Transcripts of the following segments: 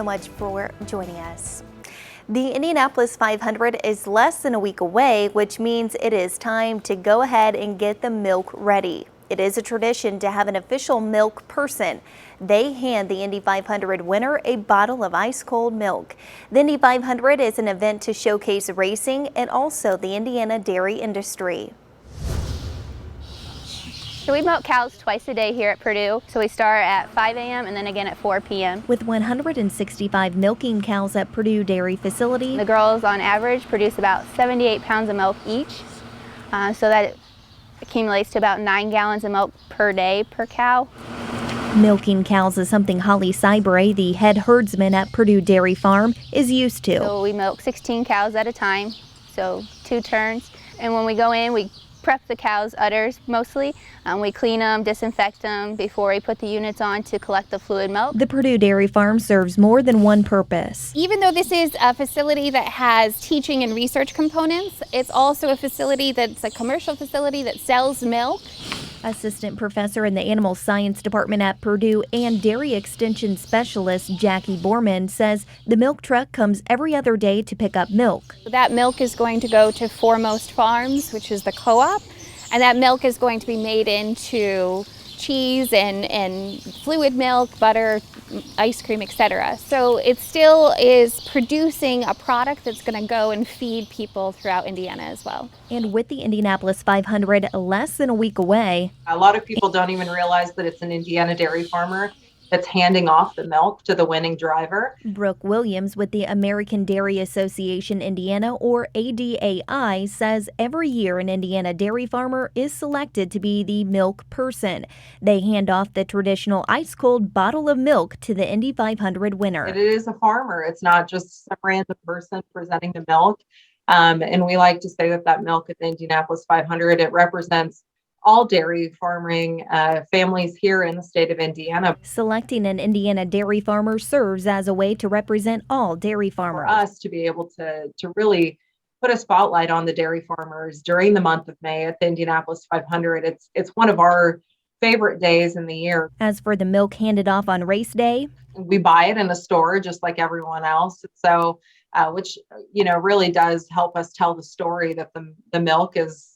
So much for joining us. The Indianapolis 500 is less than a week away, which means it is time to go ahead and get the milk ready. It is a tradition to have an official milk person. They hand the Indy 500 winner a bottle of ice cold milk. The Indy 500 is an event to showcase racing and also the Indiana dairy industry. So we milk cows twice a day here at Purdue. So we start at 5 a.m. and then again at 4 p.m. With 165 milking cows at Purdue Dairy Facility, The girls on average produce about 78 pounds of milk each. So that accumulates to about 9 gallons of milk per day per cow. milking cows is something Holly Cybre, the head herdsman at Purdue Dairy Farm, is used to. So we milk 16 cows at a time, so 2 turns. And when we go in, we prep the cows' udders mostly. We clean them, disinfect them before we put the units on to collect the fluid milk. The Purdue Dairy Farm serves more than one purpose. Even though this is a facility that has teaching and research components, it's also a facility that's a commercial facility that sells milk. Assistant professor in the Animal Science Department at Purdue and Dairy Extension Specialist Jackie Borman says the milk truck comes every other day to pick up milk. That milk is going to go to Foremost Farms, which is the co-op, and that milk is going to be made into cheese and fluid milk, butter, ice cream, etc. So it still is producing a product that's going to go and feed people throughout Indiana as well. And with the Indianapolis 500 less than a week away, a lot of people don't even realize that it's an Indiana dairy farmer that's handing off the milk to the winning driver. Brooke Williams with the American Dairy Association Indiana, or ADAI, says every year an Indiana dairy farmer is selected to be the milk person. They hand off the traditional ice-cold bottle of milk to the Indy 500 winner. It is a farmer. It's not just some random person presenting the milk. And we like to say that milk at the Indianapolis 500, it represents all dairy farming families here in the state of Indiana. Selecting an Indiana dairy farmer serves as a way to represent all dairy farmers. For us to be able to really put a spotlight on the dairy farmers during the month of May at the Indianapolis 500, it's one of our favorite days in the year. As for the milk handed off on race day, we buy it in a store just like everyone else. So, which really does help us tell the story that the milk is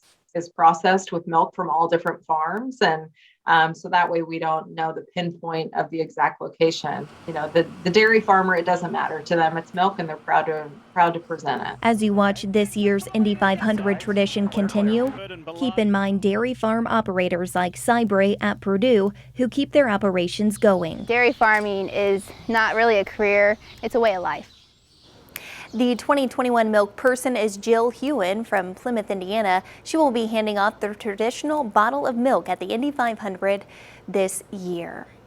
processed with milk from all different farms, and so that way we don't know the pinpoint of the exact location. The dairy farmer, it doesn't matter to them. It's milk, and they're proud to present it. As you watch this year's Indy 500 tradition continue, keep in mind dairy farm operators like Cybre at Purdue who keep their operations going. Dairy farming is not really a career, it's a way of life. The 2021 milk person is Jill Hewen from Plymouth, Indiana. She will be handing off the traditional bottle of milk at the Indy 500 this year.